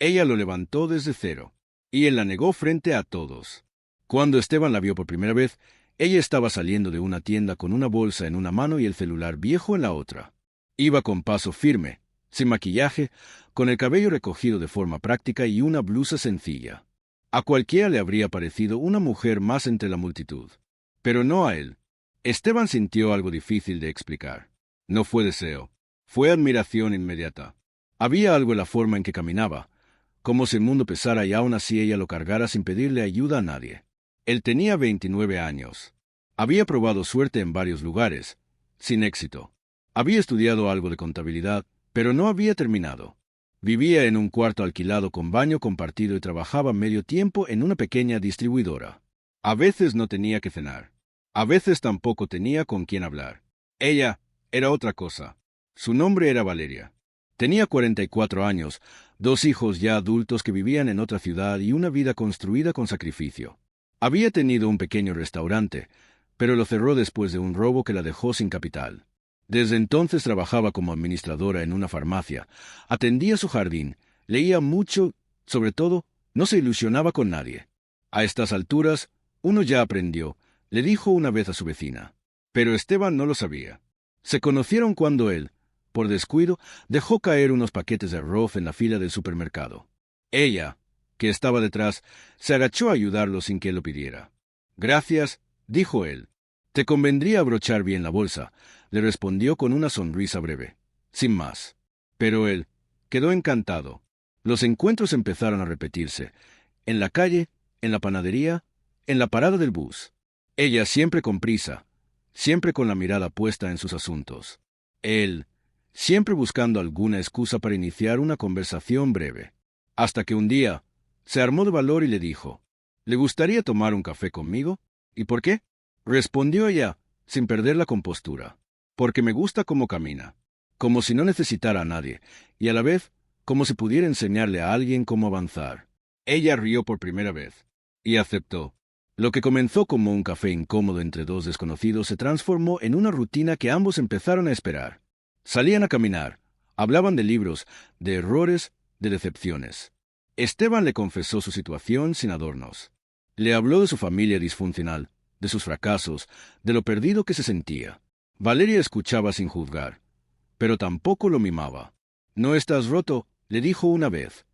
Ella lo levantó desde cero, y él la negó frente a todos. Cuando Esteban la vio por primera vez, ella estaba saliendo de una tienda con una bolsa en una mano y el celular viejo en la otra. Iba con paso firme, sin maquillaje, con el cabello recogido de forma práctica y una blusa sencilla. A cualquiera le habría parecido una mujer más entre la multitud, pero no a él. Esteban sintió algo difícil de explicar. No fue deseo, fue admiración inmediata. Había algo en la forma en que caminaba, como si el mundo pesara y aún así ella lo cargara sin pedirle ayuda a nadie. Él tenía 29 años. Había probado suerte en varios lugares, sin éxito. Había estudiado algo de contabilidad, pero no había terminado. Vivía en un cuarto alquilado con baño compartido y trabajaba medio tiempo en una pequeña distribuidora. A veces no tenía que cenar. A veces tampoco tenía con quién hablar. Ella era otra cosa. Su nombre era Valeria. Tenía 44 años, 2 hijos ya adultos que vivían en otra ciudad y una vida construida con sacrificio. Había tenido un pequeño restaurante, pero lo cerró después de un robo que la dejó sin capital. Desde entonces trabajaba como administradora en una farmacia, atendía su jardín, leía mucho, sobre todo, no se ilusionaba con nadie. A estas alturas, uno ya aprendió, le dijo una vez a su vecina. Pero Esteban no lo sabía. Se conocieron cuando él, por descuido, dejó caer unos paquetes de arroz en la fila del supermercado. Ella, que estaba detrás, se agachó a ayudarlo sin que él lo pidiera. «Gracias», dijo él. «Te convendría abrochar bien la bolsa», le respondió con una sonrisa breve. Sin más. Pero él quedó encantado. Los encuentros empezaron a repetirse. En la calle, en la panadería, en la parada del bus. Ella siempre con prisa, siempre con la mirada puesta en sus asuntos. Él siempre buscando alguna excusa para iniciar una conversación breve. Hasta que un día se armó de valor y le dijo, «¿Le gustaría tomar un café conmigo?» «¿Y por qué?», respondió ella, sin perder la compostura. «Porque me gusta cómo camina», como si no necesitara a nadie, y a la vez como si pudiera enseñarle a alguien cómo avanzar. Ella rió por primera vez, y aceptó. Lo que comenzó como un café incómodo entre dos desconocidos se transformó en una rutina que ambos empezaron a esperar. Salían a caminar, hablaban de libros, de errores, de decepciones. Esteban le confesó su situación sin adornos. Le habló de su familia disfuncional, de sus fracasos, de lo perdido que se sentía. Valeria escuchaba sin juzgar, pero tampoco lo mimaba. «No estás roto», le dijo una vez.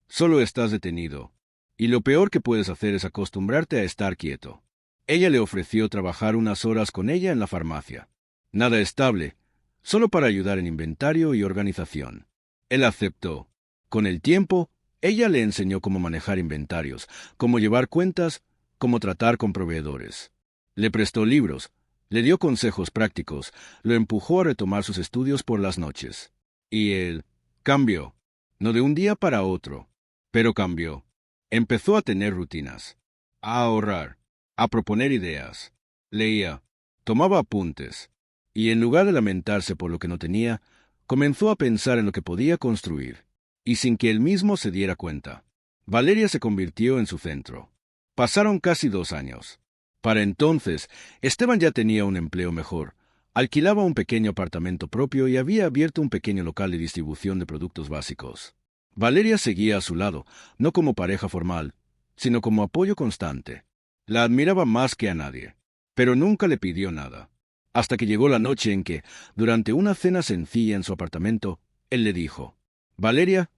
«Solo estás detenido. Y lo peor que puedes hacer es acostumbrarte a estar quieto». Ella le ofreció trabajar unas horas con ella en la farmacia. Nada estable, solo para ayudar en inventario y organización. Él aceptó. Con el tiempo, ella le enseñó cómo manejar inventarios, cómo llevar cuentas, cómo tratar con proveedores. Le prestó libros, le dio consejos prácticos, lo empujó a retomar sus estudios por las noches. Y él cambió, no de un día para otro, pero cambió. Empezó a tener rutinas, a ahorrar, a proponer ideas. Leía, tomaba apuntes, y en lugar de lamentarse por lo que no tenía, comenzó a pensar en lo que podía construir, y sin que él mismo se diera cuenta. Valeria se convirtió en su centro. Pasaron casi 2 años. Para entonces, Esteban ya tenía un empleo mejor, alquilaba un pequeño apartamento propio y había abierto un pequeño local de distribución de productos básicos. Valeria seguía a su lado, no como pareja formal, sino como apoyo constante. La admiraba más que a nadie, pero nunca le pidió nada. Hasta que llegó la noche en que, durante una cena sencilla en su apartamento, él le dijo, «Valeria,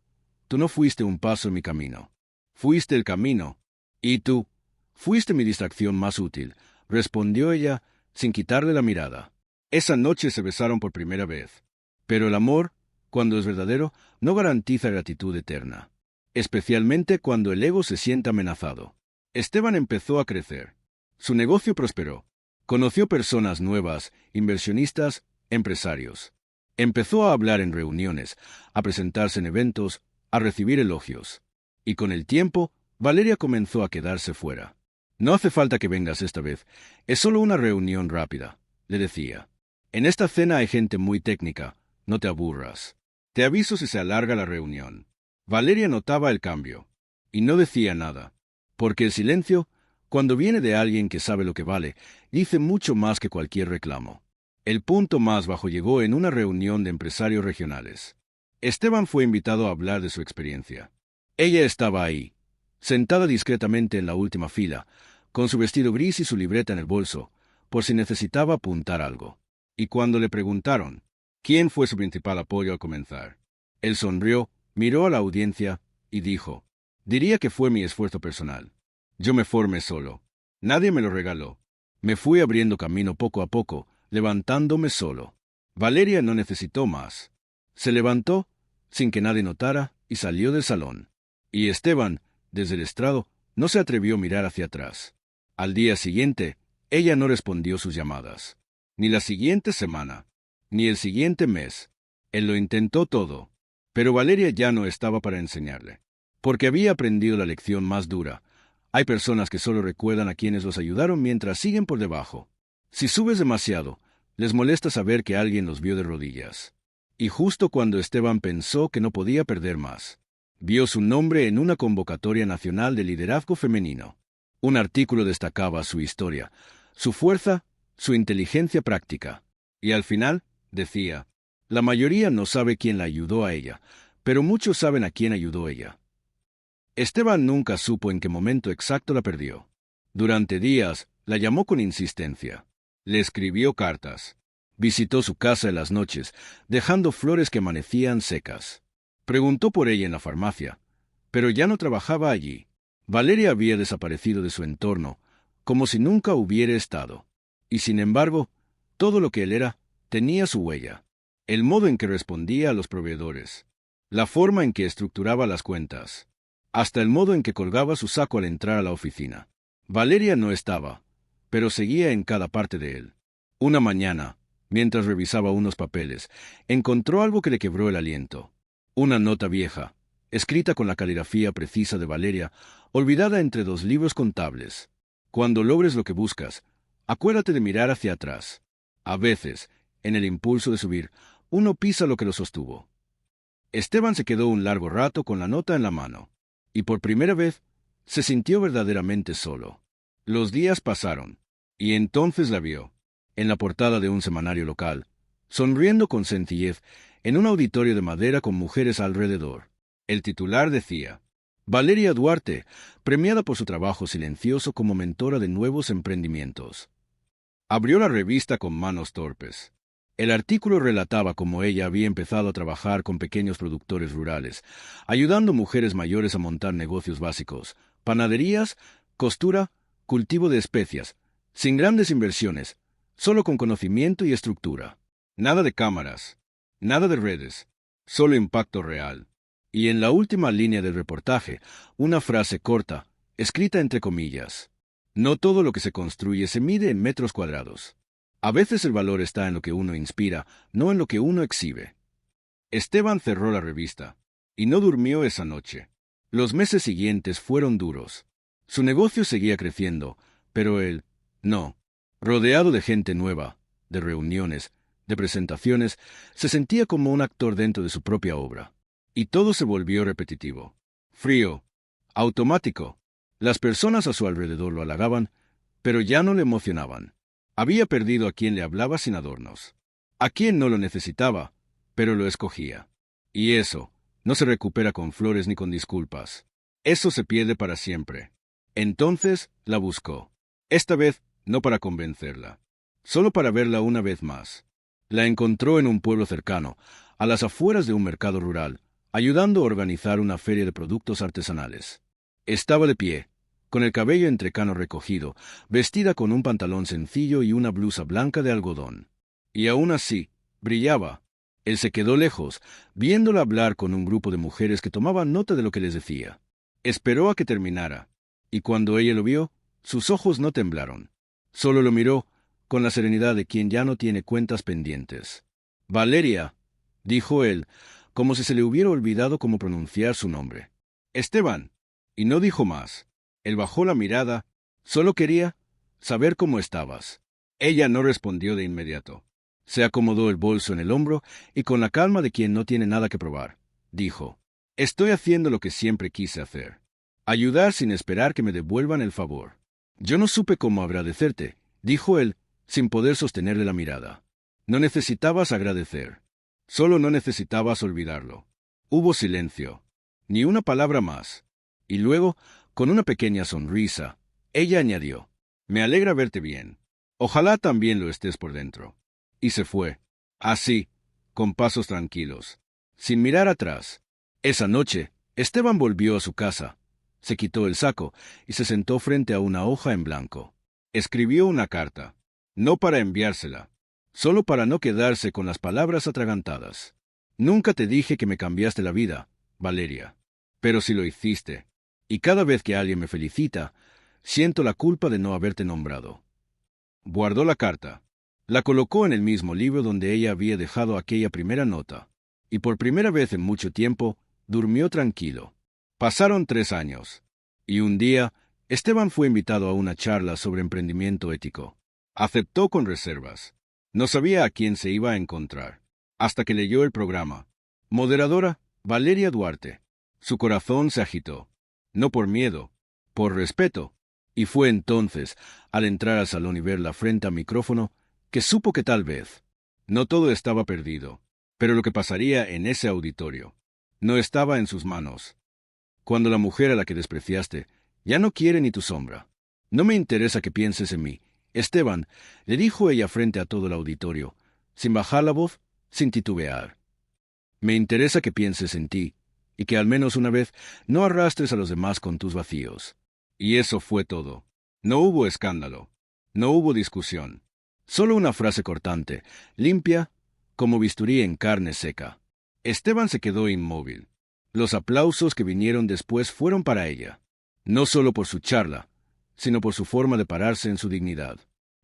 tú no fuiste un paso en mi camino. Fuiste el camino. Y tú, fuiste mi distracción más útil», respondió ella, sin quitarle la mirada. Esa noche se besaron por primera vez. Pero el amor, cuando es verdadero, no garantiza gratitud eterna, especialmente cuando el ego se siente amenazado. Esteban empezó a crecer. Su negocio prosperó. Conoció personas nuevas, inversionistas, empresarios. Empezó a hablar en reuniones, a presentarse en eventos, a recibir elogios. Y con el tiempo, Valeria comenzó a quedarse fuera. «No hace falta que vengas esta vez, es solo una reunión rápida», le decía. «En esta cena hay gente muy técnica, no te aburras. Te aviso si se alarga la reunión». Valeria notaba el cambio, y no decía nada, porque el silencio, cuando viene de alguien que sabe lo que vale, dice mucho más que cualquier reclamo. El punto más bajo llegó en una reunión de empresarios regionales. Esteban fue invitado a hablar de su experiencia. Ella estaba ahí, sentada discretamente en la última fila, con su vestido gris y su libreta en el bolso, por si necesitaba apuntar algo. Y cuando le preguntaron quién fue su principal apoyo al comenzar, él sonrió, miró a la audiencia y dijo: diría que fue mi esfuerzo personal. Yo me formé solo. Nadie me lo regaló. Me fui abriendo camino poco a poco, levantándome solo. Valeria no necesitó más. Se levantó, sin que nadie notara, y salió del salón. Y Esteban, desde el estrado, no se atrevió a mirar hacia atrás. Al día siguiente, ella no respondió sus llamadas. Ni la siguiente semana, ni el siguiente mes. Él lo intentó todo. Pero Valeria ya no estaba para enseñarle. Porque había aprendido la lección más dura. Hay personas que solo recuerdan a quienes los ayudaron mientras siguen por debajo. Si subes demasiado, les molesta saber que alguien los vio de rodillas. Y justo cuando Esteban pensó que no podía perder más, vio su nombre en una convocatoria nacional de liderazgo femenino. Un artículo destacaba su historia, su fuerza, su inteligencia práctica. Y al final, decía: la mayoría no sabe quién la ayudó a ella, pero muchos saben a quién ayudó ella. Esteban nunca supo en qué momento exacto la perdió. Durante días, la llamó con insistencia. Le escribió cartas. Visitó su casa en las noches, dejando flores que amanecían secas. Preguntó por ella en la farmacia, pero ya no trabajaba allí. Valeria había desaparecido de su entorno, como si nunca hubiera estado. Y sin embargo, todo lo que él era, tenía su huella. El modo en que respondía a los proveedores, la forma en que estructuraba las cuentas, hasta el modo en que colgaba su saco al entrar a la oficina. Valeria no estaba, pero seguía en cada parte de él. Una mañana, mientras revisaba unos papeles, encontró algo que le quebró el aliento. Una nota vieja, escrita con la caligrafía precisa de Valeria, olvidada entre 2 libros contables. Cuando logres lo que buscas, acuérdate de mirar hacia atrás. A veces, en el impulso de subir, uno pisa lo que lo sostuvo. Esteban se quedó un largo rato con la nota en la mano, y por primera vez se sintió verdaderamente solo. Los días pasaron, y entonces la vio, en la portada de un semanario local, sonriendo con sencillez, en un auditorio de madera con mujeres alrededor. El titular decía: Valeria Duarte, premiada por su trabajo silencioso como mentora de nuevos emprendimientos. Abrió la revista con manos torpes. El artículo relataba cómo ella había empezado a trabajar con pequeños productores rurales, ayudando mujeres mayores a montar negocios básicos, panaderías, costura, cultivo de especias, sin grandes inversiones, solo con conocimiento y estructura. Nada de cámaras, nada de redes, solo impacto real. Y en la última línea del reportaje, una frase corta, escrita entre comillas: no todo lo que se construye se mide en metros cuadrados. A veces el valor está en lo que uno inspira, no en lo que uno exhibe. Esteban cerró la revista, y no durmió esa noche. Los meses siguientes fueron duros. Su negocio seguía creciendo, pero él, no. Rodeado de gente nueva, de reuniones, de presentaciones, se sentía como un actor dentro de su propia obra. Y todo se volvió repetitivo, frío, automático. Las personas a su alrededor lo halagaban, pero ya no le emocionaban. Había perdido a quien le hablaba sin adornos, a quien no lo necesitaba, pero lo escogía. Y eso no se recupera con flores ni con disculpas. Eso se pierde para siempre. Entonces la buscó. Esta vez no para convencerla, solo para verla una vez más. La encontró en un pueblo cercano, a las afueras de un mercado rural, ayudando a organizar una feria de productos artesanales. Estaba de pie, con el cabello entrecano recogido, vestida con un pantalón sencillo y una blusa blanca de algodón. Y aún así, brillaba. Él se quedó lejos, viéndola hablar con un grupo de mujeres que tomaban nota de lo que les decía. Esperó a que terminara, y cuando ella lo vio, sus ojos no temblaron. Solo lo miró, con la serenidad de quien ya no tiene cuentas pendientes. «Valeria», dijo él, como si se le hubiera olvidado cómo pronunciar su nombre. «Esteban», y no dijo más. Él bajó la mirada, solo quería saber cómo estabas. Ella no respondió de inmediato. Se acomodó el bolso en el hombro y con la calma de quien no tiene nada que probar, dijo: «Estoy haciendo lo que siempre quise hacer. Ayudar sin esperar que me devuelvan el favor». «Yo no supe cómo agradecerte», dijo él, sin poder sostenerle la mirada. «No necesitabas agradecer. Solo no necesitabas olvidarlo». Hubo silencio. Ni una palabra más. Y luego, con una pequeña sonrisa, ella añadió, «Me alegra verte bien. Ojalá también lo estés por dentro». Y se fue, así, con pasos tranquilos, sin mirar atrás. Esa noche, Esteban volvió a su casa, se quitó el saco y se sentó frente a una hoja en blanco. Escribió una carta, no para enviársela, solo para no quedarse con las palabras atragantadas. «Nunca te dije que me cambiaste la vida, Valeria. Pero si lo hiciste, y cada vez que alguien me felicita, siento la culpa de no haberte nombrado». Guardó la carta. La colocó en el mismo libro donde ella había dejado aquella primera nota, y por primera vez en mucho tiempo durmió tranquilo. Pasaron 3 años, y un día Esteban fue invitado a una charla sobre emprendimiento ético. Aceptó con reservas. No sabía a quién se iba a encontrar, hasta que leyó el programa. Moderadora, Valeria Duarte. Su corazón se agitó, no por miedo, por respeto, y fue entonces, al entrar al salón y verla frente al micrófono, que supo que tal vez no todo estaba perdido, pero lo que pasaría en ese auditorio no estaba en sus manos. Cuando la mujer a la que despreciaste ya no quiere ni tu sombra. «No me interesa que pienses en mí, Esteban», le dijo ella frente a todo el auditorio, sin bajar la voz, sin titubear. «Me interesa que pienses en ti, y que al menos una vez no arrastres a los demás con tus vacíos». Y eso fue todo. No hubo escándalo, no hubo discusión. Solo una frase cortante, limpia, como bisturí en carne seca. Esteban se quedó inmóvil. Los aplausos que vinieron después fueron para ella, no solo por su charla, sino por su forma de pararse en su dignidad.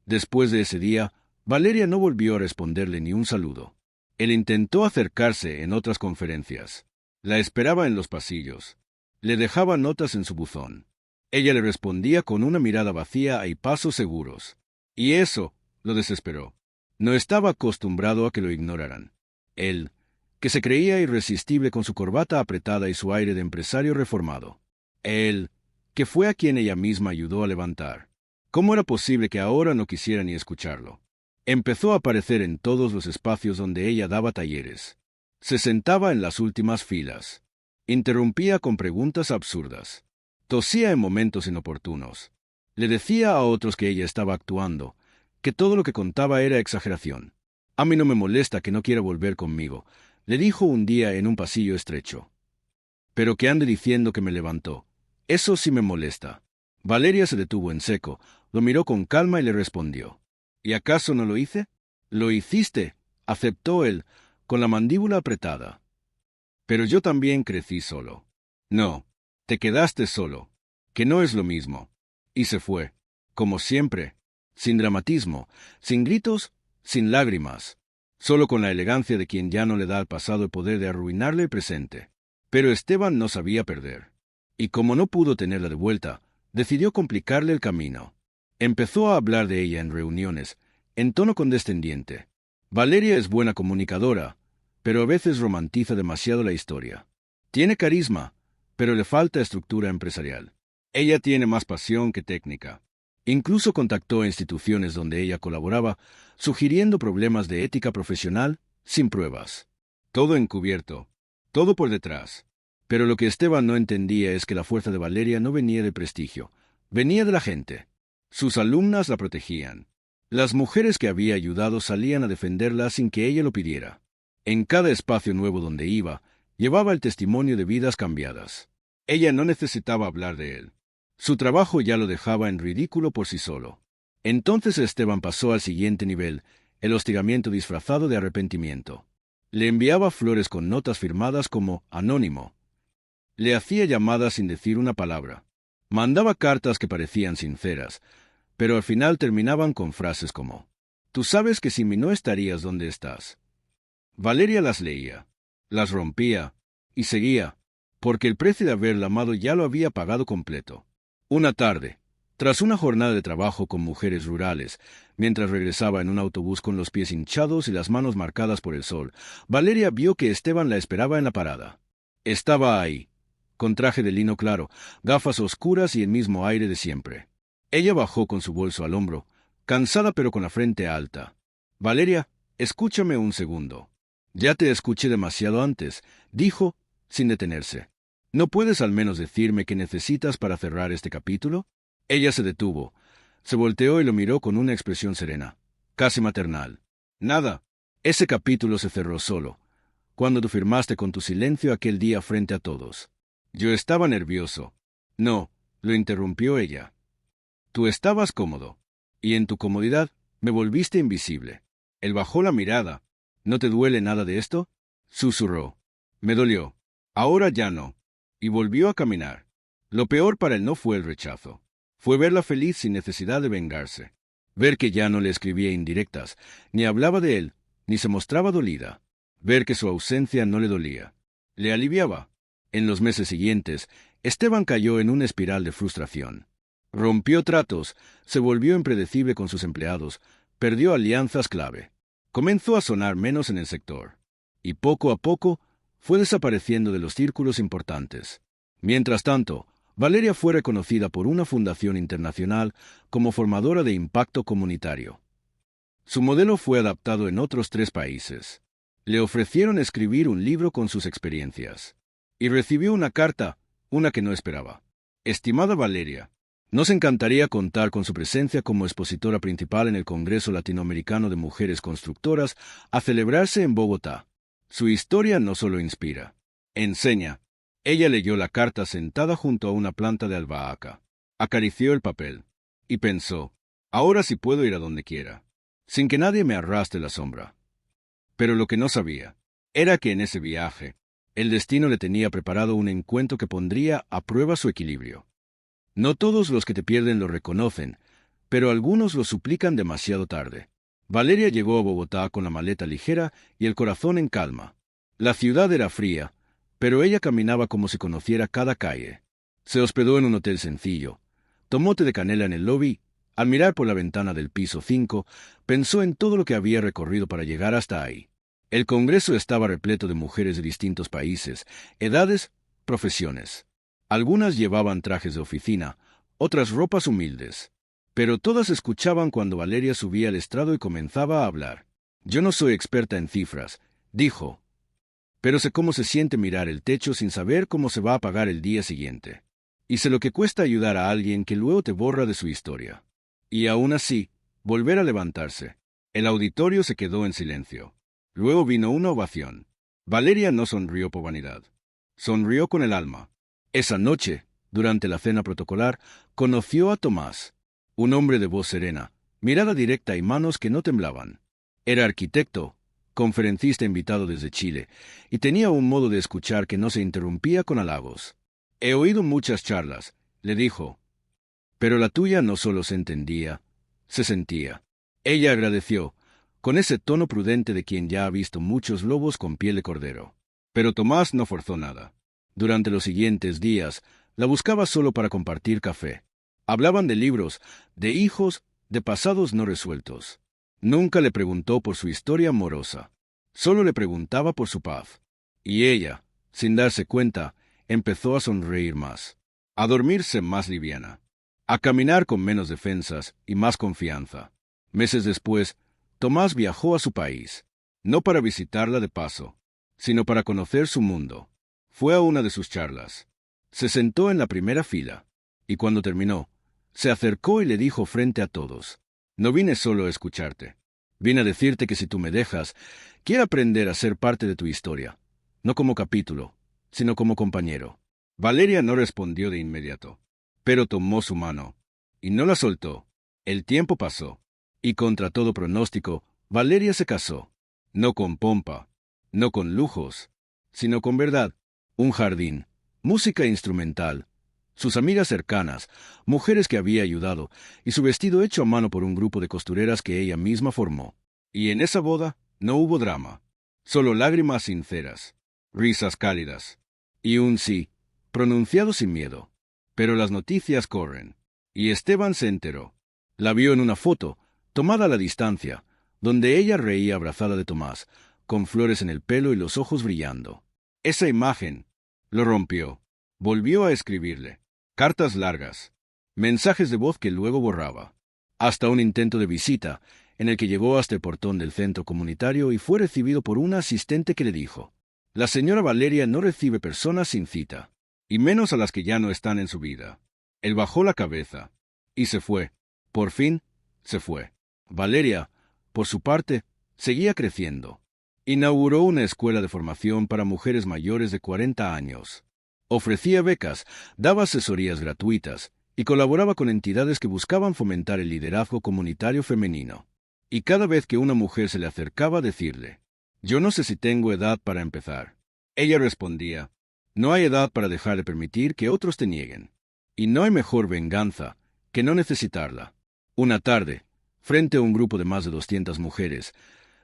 Después de ese día, Valeria no volvió a responderle ni un saludo. Él intentó acercarse en otras conferencias. La esperaba en los pasillos. Le dejaba notas en su buzón. Ella le respondía con una mirada vacía y pasos seguros. Y eso lo desesperó. No estaba acostumbrado a que lo ignoraran. Él, que se creía irresistible con su corbata apretada y su aire de empresario reformado. Él, que fue a quien ella misma ayudó a levantar. ¿Cómo era posible que ahora no quisiera ni escucharlo? Empezó a aparecer en todos los espacios donde ella daba talleres. Se sentaba en las últimas filas. Interrumpía con preguntas absurdas. Tosía en momentos inoportunos. Le decía a otros que ella estaba actuando, que todo lo que contaba era exageración. «A mí no me molesta que no quiera volver conmigo», le dijo un día en un pasillo estrecho. «Pero que ande diciendo que me levantó. Eso sí me molesta». Valeria se detuvo en seco, lo miró con calma y le respondió. «¿Y acaso no lo hice?» «Lo hiciste», aceptó él, con la mandíbula apretada. «Pero yo también crecí solo». «No, te quedaste solo, que no es lo mismo». Y se fue, como siempre, sin dramatismo, sin gritos, sin lágrimas, solo con la elegancia de quien ya no le da al pasado el poder de arruinarle el presente. Pero Esteban no sabía perder, y como no pudo tenerla de vuelta, decidió complicarle el camino. Empezó a hablar de ella en reuniones, en tono condescendiente. «Valeria es buena comunicadora, pero a veces romantiza demasiado la historia. Tiene carisma, pero le falta estructura empresarial. Ella tiene más pasión que técnica». Incluso contactó a instituciones donde ella colaboraba, sugiriendo problemas de ética profesional sin pruebas. Todo encubierto, todo por detrás. Pero lo que Esteban no entendía es que la fuerza de Valeria no venía de prestigio, venía de la gente. Sus alumnas la protegían. Las mujeres que había ayudado salían a defenderla sin que ella lo pidiera. En cada espacio nuevo donde iba, llevaba el testimonio de vidas cambiadas. Ella no necesitaba hablar de él. Su trabajo ya lo dejaba en ridículo por sí solo. Entonces Esteban pasó al siguiente nivel, el hostigamiento disfrazado de arrepentimiento. Le enviaba flores con notas firmadas como anónimo. Le hacía llamadas sin decir una palabra. Mandaba cartas que parecían sinceras, pero al final terminaban con frases como: «Tú sabes que sin mí no estarías donde estás». Valeria las leía, las rompía y seguía, porque el precio de haberla amado ya lo había pagado completo. Una tarde, tras una jornada de trabajo con mujeres rurales, mientras regresaba en un autobús con los pies hinchados y las manos marcadas por el sol, Valeria vio que Esteban la esperaba en la parada. Estaba ahí, con traje de lino claro, gafas oscuras y el mismo aire de siempre. Ella bajó con su bolso al hombro, cansada pero con la frente alta. «Valeria, escúchame un segundo». «Ya te escuché demasiado antes», dijo, sin detenerse. ¿No puedes al menos decirme qué necesitas para cerrar este capítulo? Ella se detuvo, se volteó y lo miró con una expresión serena, casi maternal. Nada. Ese capítulo se cerró solo, cuando tú firmaste con tu silencio aquel día frente a todos. Yo estaba nervioso. No, lo interrumpió ella. Tú estabas cómodo, y en tu comodidad me volviste invisible. Él bajó la mirada. ¿No te duele nada de esto? Susurró. Me dolió. Ahora ya no. Y volvió a caminar. Lo peor para él no fue el rechazo. Fue verla feliz sin necesidad de vengarse. Ver que ya no le escribía indirectas, ni hablaba de él, ni se mostraba dolida. Ver que su ausencia no le dolía. Le aliviaba. En los meses siguientes, Esteban cayó en una espiral de frustración. Rompió tratos, se volvió impredecible con sus empleados, perdió alianzas clave. Comenzó a sonar menos en el sector. Y poco a poco fue desapareciendo de los círculos importantes. Mientras tanto, Valeria fue reconocida por una fundación internacional como formadora de impacto comunitario. Su modelo fue adaptado en otros 3 países. Le ofrecieron escribir un libro con sus experiencias. Y recibió una carta, una que no esperaba. Estimada Valeria, nos encantaría contar con su presencia como expositora principal en el Congreso Latinoamericano de Mujeres Constructoras a celebrarse en Bogotá. Su historia no solo inspira, enseña. Ella leyó la carta sentada junto a una planta de albahaca. Acarició el papel. Y pensó, ahora sí puedo ir a donde quiera, sin que nadie me arrastre la sombra. Pero lo que no sabía era que en ese viaje, el destino le tenía preparado un encuentro que pondría a prueba su equilibrio. No todos los que te pierden lo reconocen, pero algunos lo suplican demasiado tarde. Valeria llegó a Bogotá con la maleta ligera y el corazón en calma. La ciudad era fría, pero ella caminaba como si conociera cada calle. Se hospedó en un hotel sencillo. Tomó té de canela en el lobby. Al mirar por la ventana del piso 5, pensó en todo lo que había recorrido para llegar hasta ahí. El Congreso estaba repleto de mujeres de distintos países, edades, profesiones. Algunas llevaban trajes de oficina, otras ropas humildes. Pero todas escuchaban cuando Valeria subía al estrado y comenzaba a hablar. Yo no soy experta en cifras, dijo. Pero sé cómo se siente mirar el techo sin saber cómo se va a pagar el día siguiente. Y sé lo que cuesta ayudar a alguien que luego te borra de su historia. Y aún así, volver a levantarse. El auditorio se quedó en silencio. Luego vino una ovación. Valeria no sonrió por vanidad. Sonrió con el alma. Esa noche, durante la cena protocolar, conoció a Tomás, un hombre de voz serena, mirada directa y manos que no temblaban. Era arquitecto, conferencista invitado desde Chile, y tenía un modo de escuchar que no se interrumpía con halagos. He oído muchas charlas, le dijo, pero la tuya no solo se entendía, se sentía. Ella agradeció, con ese tono prudente de quien ya ha visto muchos lobos con piel de cordero. Pero Tomás no forzó nada. Durante los siguientes días, la buscaba solo para compartir café. Hablaban de libros, de hijos, de pasados no resueltos. Nunca le preguntó por su historia amorosa. Solo le preguntaba por su paz. Y ella, sin darse cuenta, empezó a sonreír más, a dormirse más liviana, a caminar con menos defensas y más confianza. Meses después, Tomás viajó a su país, no para visitarla de paso, sino para conocer su mundo. Fue a una de sus charlas. Se sentó en la primera fila, y cuando terminó, se acercó y le dijo frente a todos, no vine solo a escucharte. Vine a decirte que si tú me dejas, quiero aprender a ser parte de tu historia, no como capítulo, sino como compañero. Valeria no respondió de inmediato, pero tomó su mano, y no la soltó. El tiempo pasó, y contra todo pronóstico, Valeria se casó, no con pompa, no con lujos, sino con verdad, un jardín, música instrumental, sus amigas cercanas, mujeres que había ayudado, y su vestido hecho a mano por un grupo de costureras que ella misma formó. Y en esa boda no hubo drama, solo lágrimas sinceras, risas cálidas, y un sí, pronunciado sin miedo. Pero las noticias corren, y Esteban se enteró. La vio en una foto, tomada a la distancia, donde ella reía abrazada de Tomás, con flores en el pelo y los ojos brillando. Esa imagen lo rompió. Volvió a escribirle cartas largas, mensajes de voz que luego borraba, hasta un intento de visita, en el que llegó hasta el portón del centro comunitario y fue recibido por una asistente que le dijo, «La señora Valeria no recibe personas sin cita». y menos a las que ya no están en su vida. Él bajó la cabeza y se fue. Por fin, se fue. Valeria, por su parte, seguía creciendo. Inauguró una escuela de formación para mujeres mayores de 40 años. Ofrecía becas, daba asesorías gratuitas y colaboraba con entidades que buscaban fomentar el liderazgo comunitario femenino. Y cada vez que una mujer se le acercaba a decirle, «Yo no sé si tengo edad para empezar», ella respondía, «No hay edad para dejar de permitir que otros te nieguen. Y no hay mejor venganza que no necesitarla». Una tarde, frente a un grupo de más de 200 mujeres,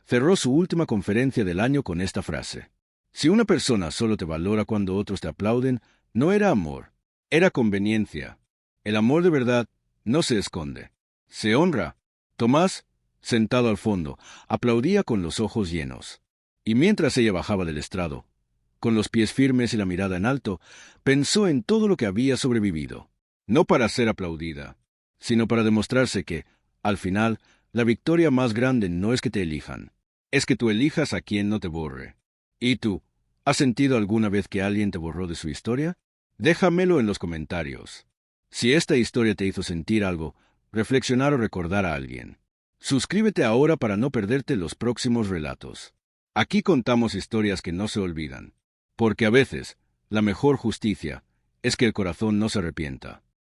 cerró su última conferencia del año con esta frase: «Si una persona solo te valora cuando otros te aplauden, no era amor, era conveniencia. El amor de verdad no se esconde, se honra». Tomás, sentado al fondo, aplaudía con los ojos llenos. Y mientras ella bajaba del estrado, con los pies firmes y la mirada en alto, pensó en todo lo que había sobrevivido, no para ser aplaudida, sino para demostrarse que, al final, la victoria más grande no es que te elijan, es que tú elijas a quien no te borre. ¿Y tú, has sentido alguna vez que alguien te borró de su historia? Déjamelo en los comentarios. Si esta historia te hizo sentir algo, reflexionar o recordar a alguien, suscríbete ahora para no perderte los próximos relatos. Aquí contamos historias que no se olvidan, porque a veces la mejor justicia es que el corazón no se arrepienta.